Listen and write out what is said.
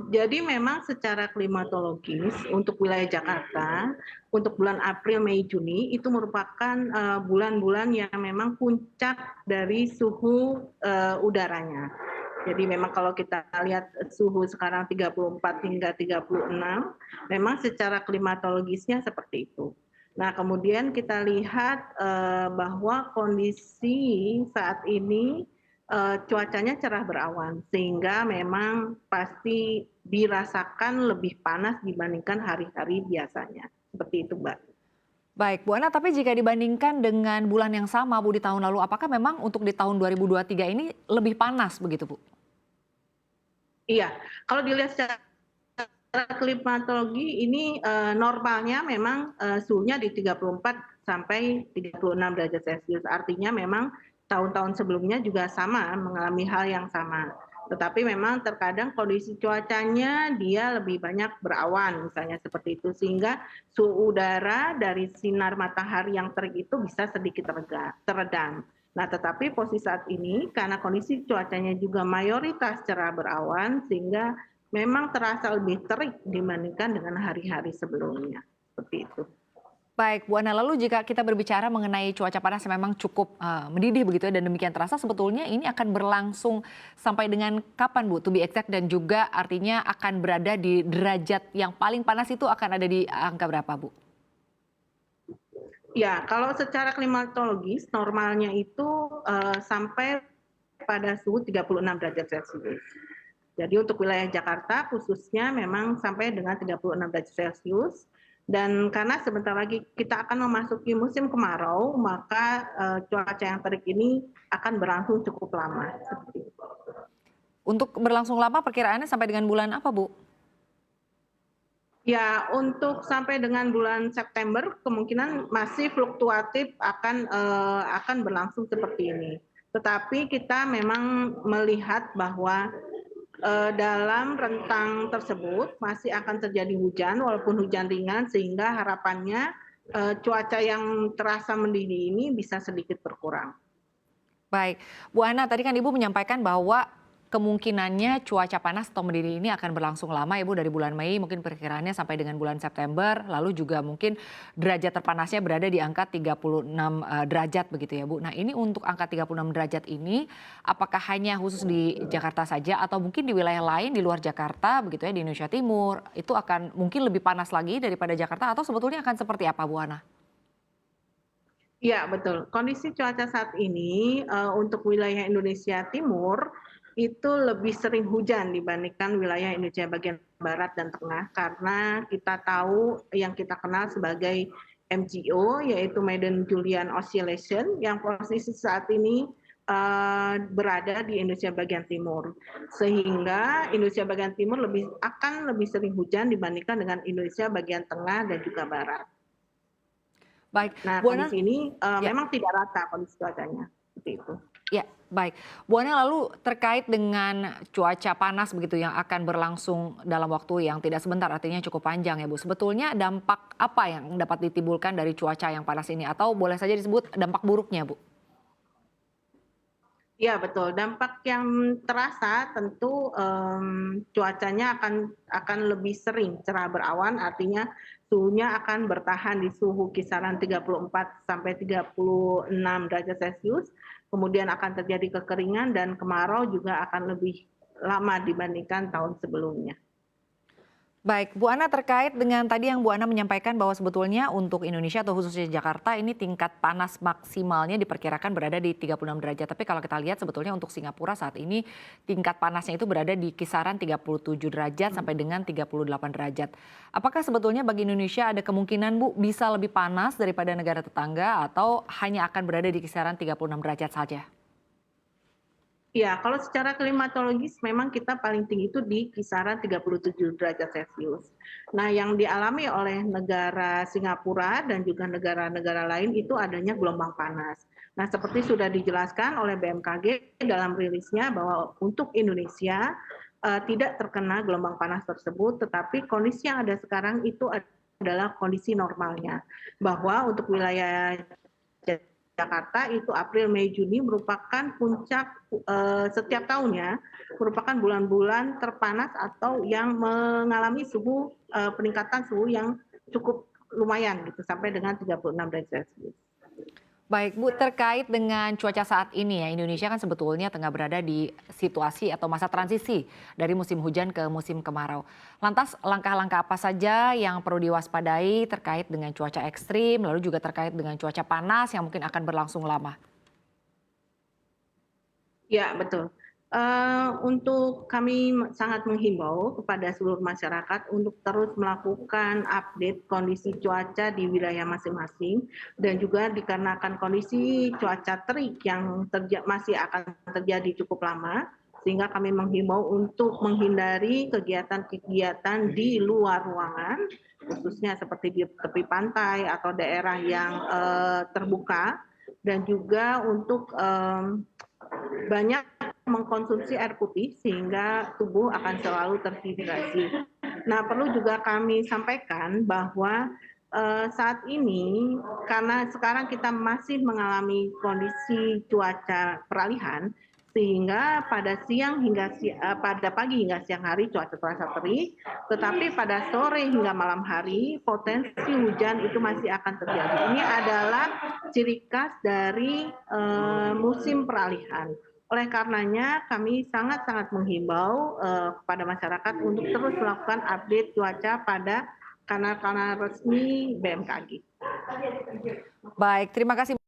Jadi memang secara klimatologis untuk wilayah Jakarta, untuk bulan April, Mei, Juni itu merupakan bulan-bulan yang memang puncak dari suhu udaranya. Jadi memang kalau kita lihat suhu sekarang 34 hingga 36, memang secara klimatologisnya seperti itu. Nah, kemudian kita lihat bahwa kondisi saat ini cuacanya cerah berawan, sehingga memang pasti dirasakan lebih panas dibandingkan hari-hari biasanya. Seperti itu, Mbak. Baik, Bu Ana, tapi jika dibandingkan dengan bulan yang sama, Bu, di tahun lalu, apakah memang untuk di tahun 2023 ini lebih panas begitu, Bu? Iya, kalau dilihat secara klimatologi ini normalnya memang suhunya di 34 sampai 36 derajat Celcius. Artinya memang tahun-tahun sebelumnya juga sama mengalami hal yang sama. Tetapi memang terkadang kondisi cuacanya dia lebih banyak berawan misalnya seperti itu, sehingga suhu udara dari sinar matahari yang terik itu bisa sedikit teredam. Nah, tetapi posisi saat ini karena kondisi cuacanya juga mayoritas cerah berawan, sehingga memang terasa lebih terik dibandingkan dengan hari-hari sebelumnya. Seperti itu. Baik, Bu Ana, lalu jika kita berbicara mengenai cuaca panas yang memang cukup mendidih begitu ya dan demikian terasa, sebetulnya ini akan berlangsung sampai dengan kapan, Bu? To be exact, dan juga artinya akan berada di derajat yang paling panas itu akan ada di angka berapa, Bu? Ya, kalau secara klimatologis normalnya itu sampai pada suhu 36 derajat Celcius. Jadi untuk wilayah Jakarta khususnya memang sampai dengan 36 derajat Celcius, dan karena sebentar lagi kita akan memasuki musim kemarau, maka cuaca yang terik ini akan berlangsung cukup lama. Seperti itu. Untuk berlangsung lama perkiraannya sampai dengan bulan apa, Bu? Ya, untuk sampai dengan bulan September kemungkinan masih fluktuatif akan berlangsung seperti ini. Tetapi kita memang melihat bahwa dalam rentang tersebut masih akan terjadi hujan walaupun hujan ringan, sehingga harapannya cuaca yang terasa mendidih ini bisa sedikit berkurang. Baik, Bu Ana, tadi kan Ibu menyampaikan bahwa kemungkinannya cuaca panas atau mendidih ini akan berlangsung lama, Ibu, dari bulan Mei mungkin perkiraannya sampai dengan bulan September, lalu juga mungkin derajat terpanasnya berada di angka 36 derajat begitu ya, Bu. Nah, ini untuk angka 36 derajat ini apakah hanya khusus di Jakarta saja atau mungkin di wilayah lain di luar Jakarta begitu ya, di Indonesia Timur itu akan mungkin lebih panas lagi daripada Jakarta atau sebetulnya akan seperti apa, Bu Ana? Iya, betul. Kondisi cuaca saat ini untuk wilayah Indonesia Timur itu lebih sering hujan dibandingkan wilayah Indonesia bagian barat dan tengah, karena kita tahu yang kita kenal sebagai MJO, yaitu Madden Julian Oscillation, yang posisi saat ini berada di Indonesia bagian timur, sehingga Indonesia bagian timur akan lebih sering hujan dibandingkan dengan Indonesia bagian tengah dan juga barat. Baik, Nah, Bu Ana, kondisi ini ya. memang tidak rata kondisi cuacanya, seperti itu. Ya, baik. Bu Ana, lalu terkait dengan cuaca panas begitu yang akan berlangsung dalam waktu yang tidak sebentar, artinya cukup panjang ya, Bu. Sebetulnya dampak apa yang dapat ditimbulkan dari cuaca yang panas ini? Atau boleh saja disebut dampak buruknya, Bu? Iya, betul. Dampak yang terasa tentu cuacanya akan lebih sering cerah berawan, artinya suhunya akan bertahan di suhu kisaran 34 sampai 36 derajat Celcius, kemudian akan terjadi kekeringan dan kemarau juga akan lebih lama dibandingkan tahun sebelumnya. Baik, Bu Ana, terkait dengan tadi yang Bu Ana menyampaikan bahwa sebetulnya untuk Indonesia atau khususnya Jakarta ini tingkat panas maksimalnya diperkirakan berada di 36 derajat. Tapi kalau kita lihat sebetulnya untuk Singapura saat ini tingkat panasnya itu berada di kisaran 37 derajat sampai dengan 38 derajat. Apakah sebetulnya bagi Indonesia ada kemungkinan, Bu, bisa lebih panas daripada negara tetangga atau hanya akan berada di kisaran 36 derajat saja? Ya, kalau secara klimatologis memang kita paling tinggi itu di kisaran 37 derajat Celcius. Nah, yang dialami oleh negara Singapura dan juga negara-negara lain itu adanya gelombang panas. Nah, seperti sudah dijelaskan oleh BMKG dalam rilisnya bahwa untuk Indonesia tidak terkena gelombang panas tersebut, tetapi kondisi yang ada sekarang itu adalah kondisi normalnya. Bahwa untuk wilayah Jakarta itu April, Mei, Juni merupakan puncak setiap tahunnya, merupakan bulan-bulan terpanas atau yang mengalami peningkatan suhu yang cukup lumayan gitu sampai dengan 36 derajat Celcius. Baik Bu, terkait dengan cuaca saat ini ya, Indonesia kan sebetulnya tengah berada di situasi atau masa transisi dari musim hujan ke musim kemarau. Lantas langkah-langkah apa saja yang perlu diwaspadai terkait dengan cuaca ekstrim, lalu juga terkait dengan cuaca panas yang mungkin akan berlangsung lama? Ya, betul. Untuk kami sangat menghimbau kepada seluruh masyarakat untuk terus melakukan update kondisi cuaca di wilayah masing-masing dan juga dikarenakan kondisi cuaca terik yang masih akan terjadi cukup lama, sehingga kami menghimbau untuk menghindari kegiatan-kegiatan di luar ruangan, khususnya seperti di tepi pantai atau daerah yang terbuka, dan juga untuk banyak mengkonsumsi air putih sehingga tubuh akan selalu terhidrasi. Nah, perlu juga kami sampaikan bahwa saat ini karena sekarang kita masih mengalami kondisi cuaca peralihan, sehingga pada pagi hingga siang hari cuaca terasa terik, tetapi pada sore hingga malam hari potensi hujan itu masih akan terjadi. Ini adalah ciri khas dari musim peralihan. Oleh karenanya kami sangat-sangat menghimbau kepada masyarakat untuk terus melakukan update cuaca pada kanal-kanal resmi BMKG. Baik, terima kasih.